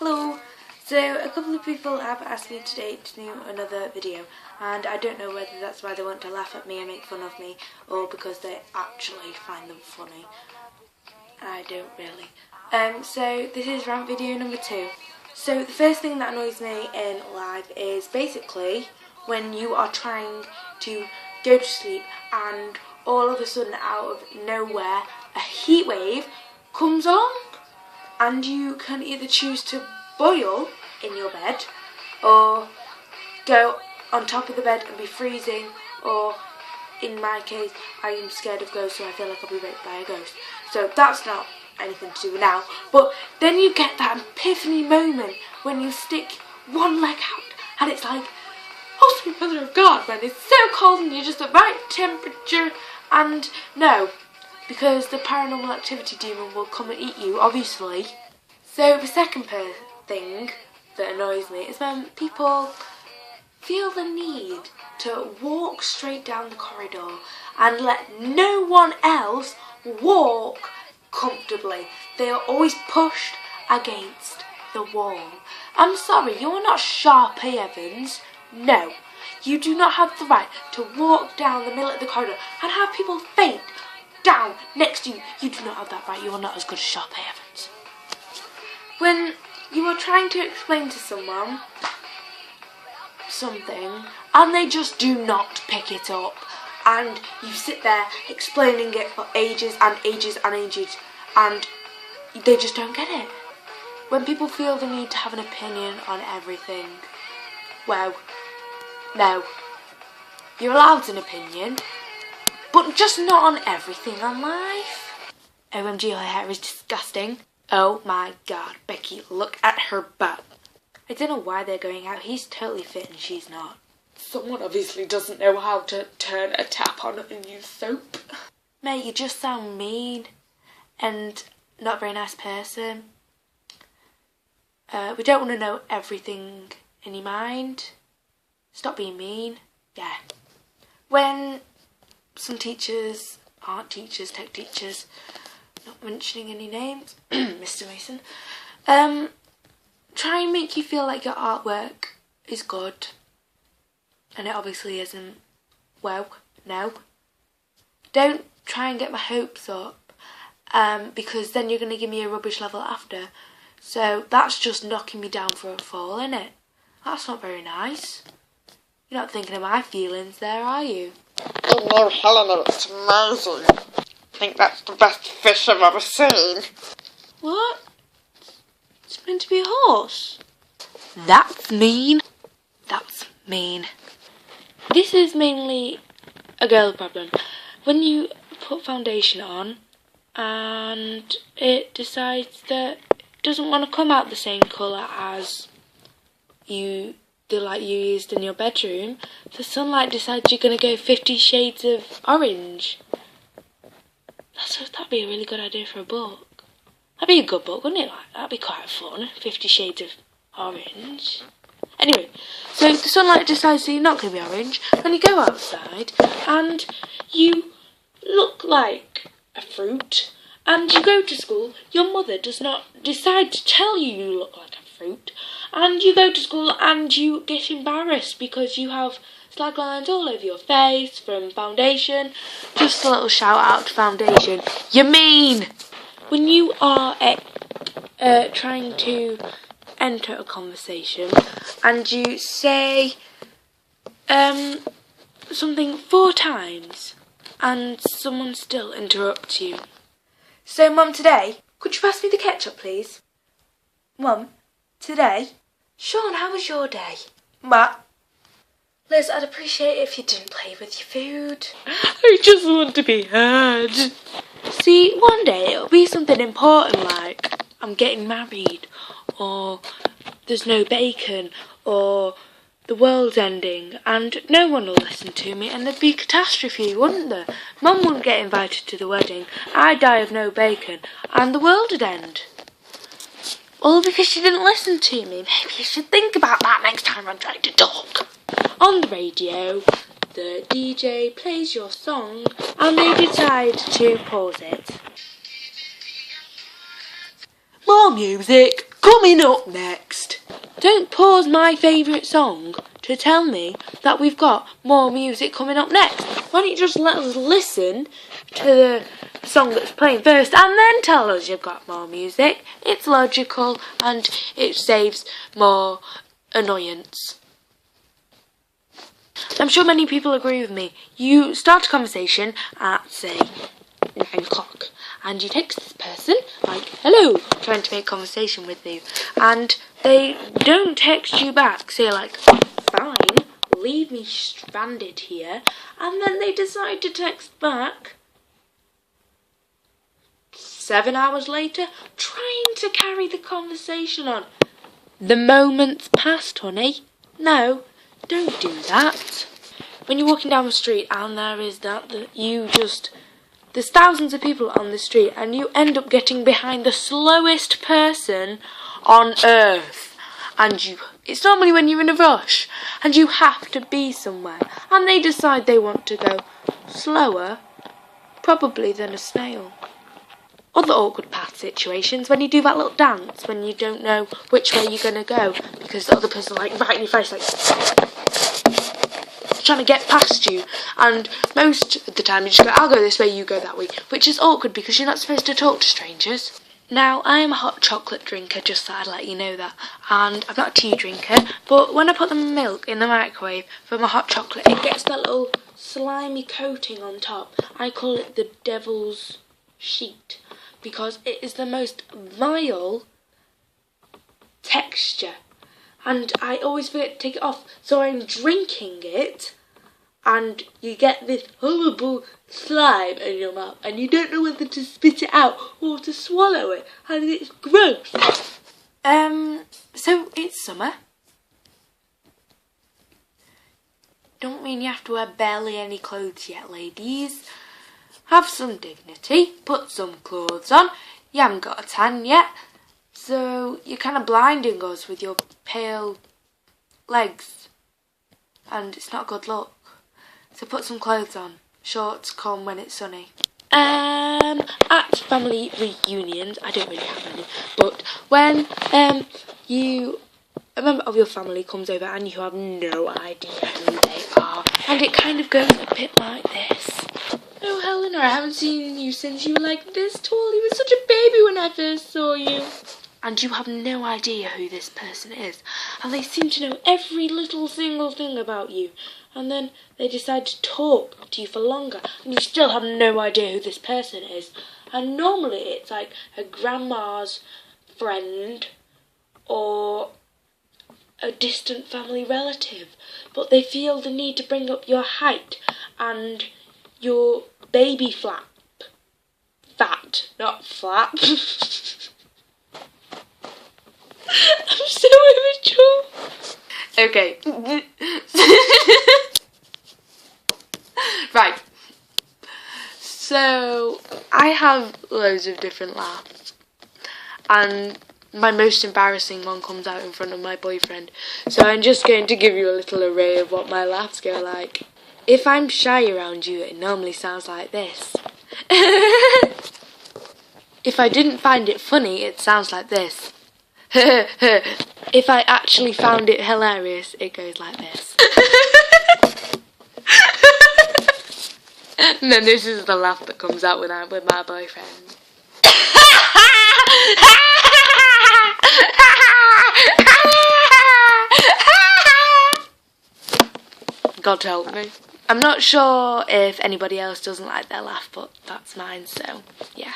Hello! So a couple of people have asked me today to do another video, and I don't know whether that's why they want to laugh at me and make fun of me or because they actually find them funny. I don't really. So this is rant video number 2. So the first thing that annoys me in life is basically when you are trying to go to sleep and all of a sudden out of nowhere a heat wave comes along and you can either choose to boil in your bed or go on top of the bed and be freezing, or in my case I am scared of ghosts, so I feel like I'll be raped by a ghost. So that's not anything to do with now, but then you get that epiphany moment when you stick one leg out and it's like, oh sweet mother of God, when it's so cold and you're just the right temperature. And no, because the paranormal activity demon will come and eat you, obviously. So the second thing that annoys me is when people feel the need to walk straight down the corridor and let no one else walk comfortably. They are always pushed against the wall. I'm sorry, you are not Sharpie Evans. No, you do not have the right to walk down the middle of the corridor and have people faint down next to you. You do not have that right. You are not as good as Sharpie Evans. When you are trying to explain to someone something and they just do not pick it up, and you sit there explaining it for ages and ages and ages and they just don't get it. When people feel the need to have an opinion on everything, well, no, you're allowed an opinion, but just not on everything in life. OMG, her hair is disgusting. Oh my God, Becky, look at her butt. I don't know why they're going out. He's totally fit and she's not. Someone obviously doesn't know how to turn a tap on and use soap. Mate, you just sound mean and not a very nice person. We don't want to know everything in your mind. Stop being mean. Yeah. When some teachers, art teachers, tech teachers, not mentioning any names, Mr. Mason, try and make you feel like your artwork is good, and it obviously isn't. Well, no. Don't try and get my hopes up, because then you're going to give me a rubbish level after. So that's just knocking me down for a fall, innit? That's not very nice. You're not thinking of my feelings there, are you? Oh no, Helena, it's amazing. I think that's the best fish I've ever seen. What? It's meant to be a horse. That's mean. That's mean. This is mainly a girl problem. When you put foundation on and it decides that it doesn't want to come out the same colour as the light you used in your bedroom, the sunlight decides you're going to go 50 shades of orange. That'd be a really good idea for a book. That'd be a good book, wouldn't it? That'd be quite fun. 50 Shades of Orange. Anyway, so the sunlight decides that you're not going to be orange, and you go outside, and you look like a fruit, and you go to school. Your mother does not decide to tell you you look like a fruit, and you go to school and you get embarrassed because you have slag lines all over your face from foundation. Just a little shout out to foundation. You're mean! When you are trying to enter a conversation and you say something 4 times and someone still interrupts you. So, Mum, today, could you pass me the ketchup, please? Mum, today? Sean, how was your day? Matt? Liz, I'd appreciate it if you didn't play with your food. I just want to be heard. See, one day it'll be something important like I'm getting married, or there's no bacon, or the world's ending, and no one will listen to me, and there'd be catastrophe, wouldn't there? Mum wouldn't get invited to the wedding, I'd die of no bacon, and the world would end. All because she didn't listen to me. Maybe you should think about that next time I'm trying to talk. On the radio, the DJ plays your song and they decide to pause it. More music. Coming up next. Don't pause my favourite song to tell me that we've got more music coming up next. Why don't you just let us listen to the song that's playing first and then tell us you've got more music? It's logical and it saves more annoyance. I'm sure many people agree with me. You start a conversation at, say, 9 o'clock. And you text this person, like, hello, trying to make conversation with you. And they don't text you back. So you're like, fine, leave me stranded here. And then they decide to text back 7 hours later, trying to carry the conversation on. The moment's passed, honey. No, don't do that. When you're walking down the street and there is there's thousands of people on the street and you end up getting behind the slowest person on earth. And it's normally when you're in a rush and you have to be somewhere and they decide they want to go slower, probably than a snail. Other awkward path situations, when you do that little dance, when you don't know which way you're going to go because the other person like right in your face like trying to get past you, and most of the time you just go, I'll go this way, you go that way, which is awkward because you're not supposed to talk to strangers. Now, I am a hot chocolate drinker, just so I'd let you know that, and I'm not a tea drinker, but when I put the milk in the microwave for my hot chocolate, it gets that little slimy coating on top. I call it the devil's sheet, because it is the most vile texture, and I always forget to take it off, so I'm drinking it, and you get this horrible slime in your mouth, and you don't know whether to spit it out or to swallow it, and it's gross. So it's summer. Don't mean you have to wear barely any clothes yet, ladies. Have some dignity, put some clothes on. You haven't got a tan yet, so you're kind of blinding us with your pale legs, and it's not a good look. So put some clothes on. Shorts come when it's sunny. At family reunions, I don't really have any, but when a member of your family comes over and you have no idea who they are, and it kind of goes a bit like this. Oh, Helena, I haven't seen you since you were like this tall. You were such a baby when I first saw you. And you have no idea who this person is. And they seem to know every little single thing about you. And then they decide to talk to you for longer. And you still have no idea who this person is. And normally it's like a grandma's friend or a distant family relative. But they feel the need to bring up your height and your baby flap. Fat, not flap. I'm so immature. Okay. Right. So, I have loads of different laughs. And my most embarrassing one comes out in front of my boyfriend. So I'm just going to give you a little array of what my laughs go like. If I'm shy around you, it normally sounds like this. If I didn't find it funny, it sounds like this. If I actually found it hilarious, it goes like this. And then this is the laugh that comes out when I'm with my boyfriend. God help me. I'm not sure if anybody else doesn't like their laugh, but that's mine, so yeah.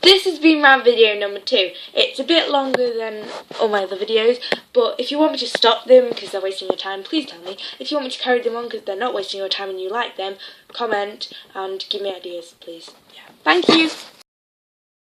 This has been my video number 2. It's a bit longer than all my other videos, but if you want me to stop them because they're wasting your time, please tell me. If you want me to carry them on because they're not wasting your time and you like them, comment and give me ideas, please. Yeah. Thank you.